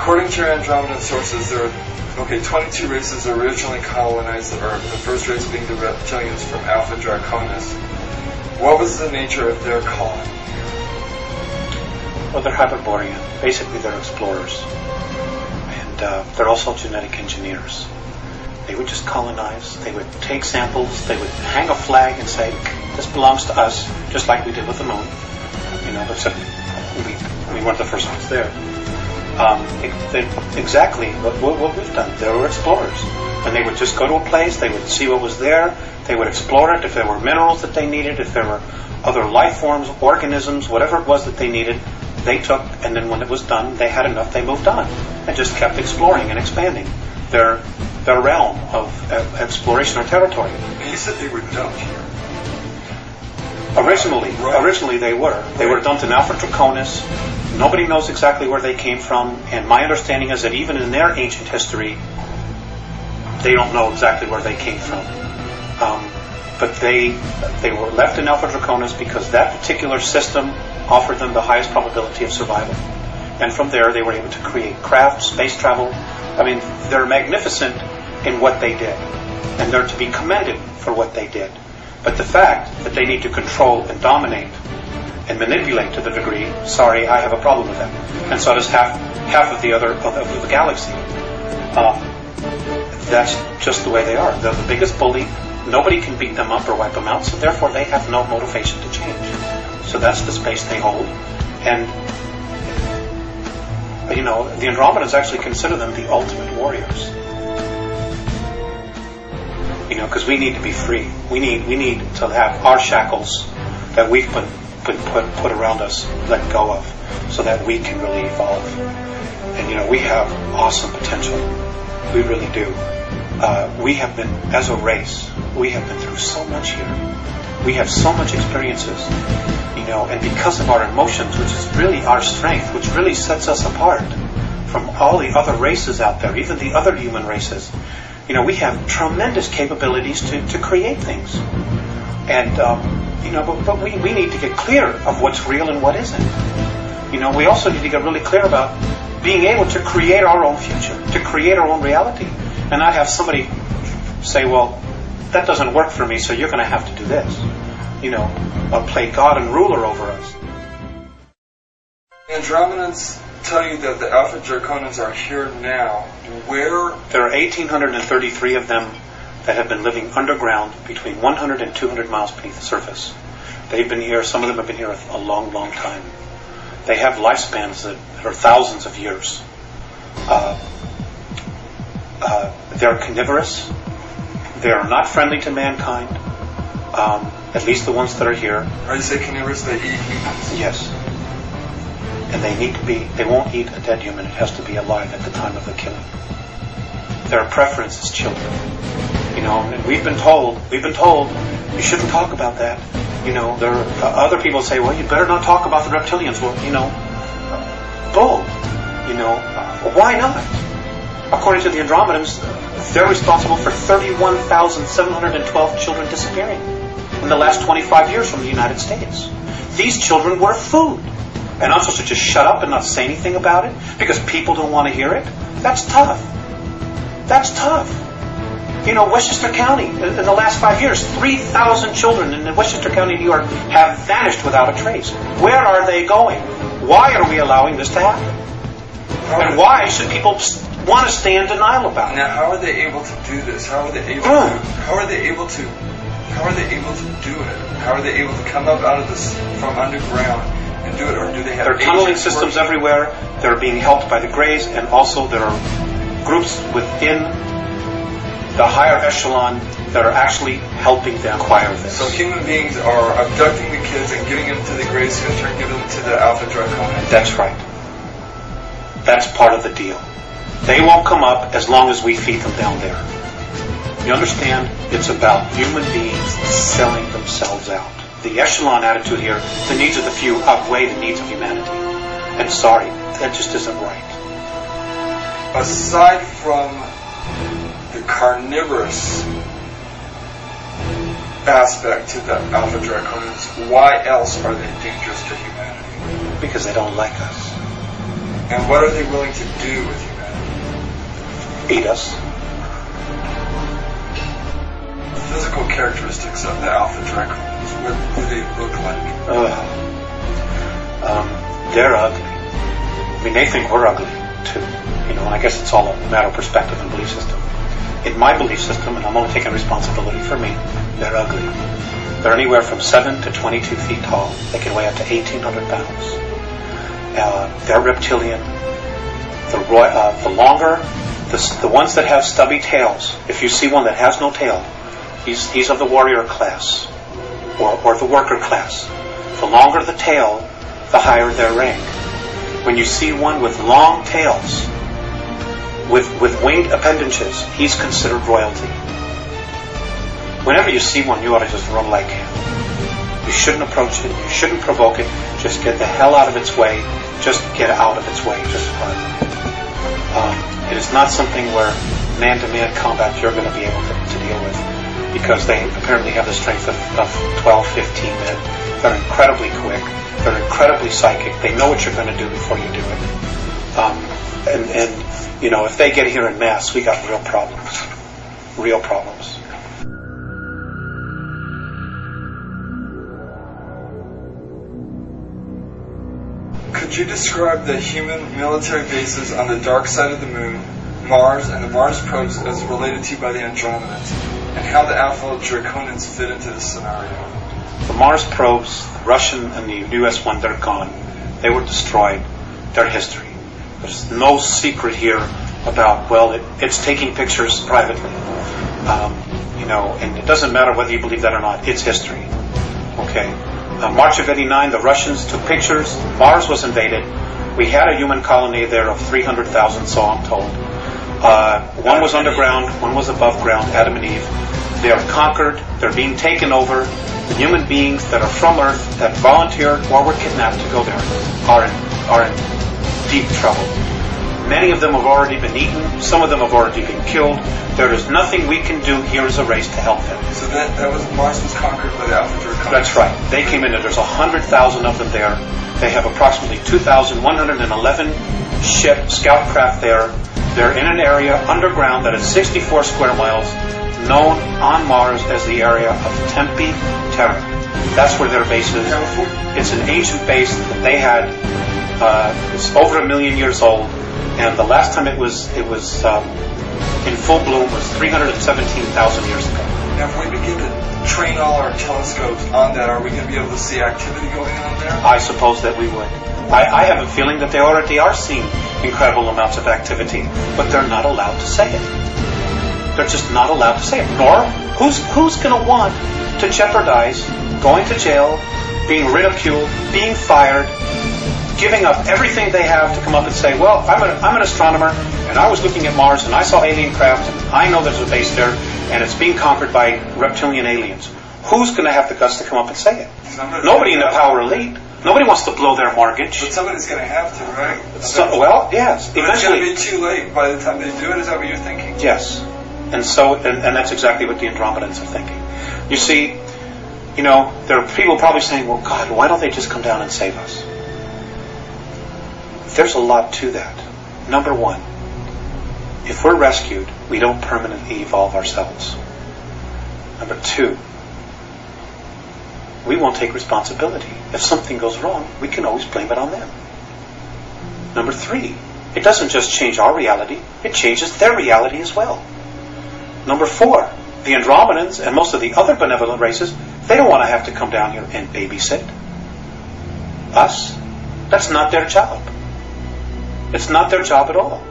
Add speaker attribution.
Speaker 1: According to your Andromedan sources, there are 22 races originally colonized the Earth, the first race being the reptilians from Alpha Draconis. What was the nature of their colony?
Speaker 2: Well, they're Hyperborean. Basically, they're explorers. And they're also genetic engineers. They would just colonize. They would take samples. They would hang a flag and say, this belongs to us, just like we did with the moon. Except we weren't the first ones there. Exactly what we've done. They were explorers. And they would just go to a place, they would see what was there, they would explore it, if there were minerals that they needed, if there were other life forms, organisms, whatever it was that they needed, they took, and then when it was done, they had enough, they moved on, and just kept exploring and expanding their realm of exploration or territory.
Speaker 1: And you said they were dumped here.
Speaker 2: Originally they were. They were dumped in Alpha Draconis. Nobody knows exactly where they came from, and my understanding is that even in their ancient history, they don't know exactly where they came from. But they were left in Alpha Draconis because that particular system offered them the highest probability of survival. And from there, they were able to create craft, space travel. I mean, they're magnificent in what they did, and they're to be commended for what they did. But the fact that they need to control and dominate and manipulate to the degree, sorry, I have a problem with that. And so does half of the other of the galaxy. That's just the way they are. They're the biggest bully. Nobody can beat them up or wipe them out, so therefore they have no motivation to change. So that's the space they hold. And, the Andromedans actually consider them the ultimate warriors. Because we need to be free. We need to have our shackles that we've been put around us let go of, so that we can really evolve. And we have awesome potential. We really do. We have been, as a race, we have been through so much here. We have so much experiences, and because of our emotions, which is really our strength, which really sets us apart from all the other races out there, even the other human races. We have tremendous capabilities to create things. And, but we need to get clear of what's real and what isn't. We also need to get really clear about being able to create our own future, to create our own reality, and not have somebody say, well, that doesn't work for me, so you're going to have to do this. Play God and ruler over us.
Speaker 1: Andromedans tell you that the Alpha Draconans are here now. Where?
Speaker 2: There are 1,833 of them that have been living underground between 100 and 200 miles beneath the surface. They've been here, some of them have been here a long, long time. They have lifespans that are thousands of years. They're carnivorous. They're not friendly to mankind, at least the ones that are here.
Speaker 1: Are you saying carnivorous, they eat humans?
Speaker 2: Yes. And they won't eat a dead human. It has to be alive at the time of the killing. Their preference is children. And we've been told you shouldn't talk about that. There are other people say, well, you better not talk about the reptilians. Well, bull. Why not? According to the Andromedans, they're responsible for 31,712 children disappearing in the last 25 years from the United States. These children were food. And I'm supposed to just shut up and not say anything about it because people don't want to hear it? That's tough. That's tough. Westchester County, in the last 5 years, 3,000 children in Westchester County, New York, have vanished without a trace. Where are they going? Why are we allowing this to happen? And why should people want to stay in denial about it?
Speaker 1: Now, how are they able to do this? How are they able to do it? How are they able to come up out of this from underground and do it, or do they have?
Speaker 2: There are tunneling systems everywhere. They're being helped by the Greys, and also there are groups within the higher echelon that are actually helping them acquire this.
Speaker 1: So human beings are abducting the kids and giving them to the Greys, who in turn give them to the Alpha Draconans.
Speaker 2: That's right. That's part of the deal. They won't come up as long as we feed them down there. You understand? It's about human beings selling themselves out. The echelon attitude here, the needs of the few outweigh the needs of humanity. And sorry, that just isn't right.
Speaker 1: Aside from the carnivorous aspect to the Alpha Draconans, why else are they dangerous to humanity?
Speaker 2: Because they don't like us.
Speaker 1: And what are they willing to do with humanity?
Speaker 2: Eat us.
Speaker 1: Physical characteristics of the Alpha Draconians, what do they look like?
Speaker 2: They're ugly. I mean, they think we're ugly too. You know, and I guess it's all a matter of perspective and belief system. In my belief system, and I'm only taking responsibility for me, they're ugly. They're anywhere from 7 to 22 feet tall. They can weigh up to 1,800 pounds. They're reptilian. The longer, the ones that have stubby tails, if you see one that has no tail, he's of the warrior class, or the worker class. The longer the tail, the higher their rank. When you see one with long tails, with winged appendages, he's considered royalty. Whenever you see one, you ought to just run like him. You shouldn't approach it. You shouldn't provoke it. Just get the hell out of its way. Just get out of its way. Just run. It is not something where man-to-man combat you're going to be able to deal with, because they apparently have the strength of 12, 15 men. They're incredibly quick. They're incredibly psychic. They know what you're going to do before you do it. And you know, if they get here in mass, we got real problems. Real problems.
Speaker 1: Could you describe the human military bases on the dark side of the moon, Mars, and the Mars probes as related to by the Andromedans, and how the Alpha Draconians fit into this scenario?
Speaker 2: The Mars probes, the Russian and the US one, they're gone. They were destroyed. They're history. There's no secret here about, well, it's taking pictures privately. You know, and it doesn't matter whether you believe that or not. It's history. Okay. March of '89, the Russians took pictures. Mars was invaded. We had a human colony there of 300,000, so I'm told. One was underground, one was above ground, Adam and Eve. They are conquered. They're being taken over. The human beings that are from Earth, that volunteered or were kidnapped to go there, are in deep trouble. Many of them have already been eaten. Some of them have already been killed. There is nothing we can do here as a race to help them.
Speaker 1: So Mars was conquered by the Alpha Draconians?
Speaker 2: That's right. They came in there. There's 100,000 of them there. They have approximately 2,111 scout craft there. They're in an area underground that is 64 square miles, known on Mars as the area of Tempe Terra. That's where their base is. It's an ancient base that they had. It's over 1 million years old, and the last time it was in full bloom was 317,000 years ago.
Speaker 1: Now, if we begin to train all our telescopes on that, are we going to be able to see activity going on there?
Speaker 2: I suppose that we would. I have a feeling that they already are seeing incredible amounts of activity, but they're not allowed to say it. They're just not allowed to say it. Nor, who's going to want to jeopardize going to jail, being ridiculed, being fired, giving up everything they have to come up and say, well, I'm an astronomer, and I was looking at Mars, and I saw alien craft, and I know there's a base there, and it's being conquered by reptilian aliens. Who's going to have the guts to come up and say it? Nobody in the power elite. Nobody wants to blow their mortgage.
Speaker 1: But somebody's going to have to, right?
Speaker 2: Well, yes.
Speaker 1: But
Speaker 2: eventually,
Speaker 1: it's going to be too late by the time they do it. Is that what you're thinking?
Speaker 2: Yes. And so, and that's exactly what the Andromedans are thinking. You see, you know, there are people probably saying, well, God, why don't they just come down and save us? There's a lot to that. Number one, if we're rescued, we don't permanently evolve ourselves. Number two, we won't take responsibility. If something goes wrong, we can always blame it on them. Number three, it doesn't just change our reality, it changes their reality as well. Number four, the Andromedans and most of the other benevolent races, they don't want to have to come down here and babysit us. That's not their job. It's not their job at all.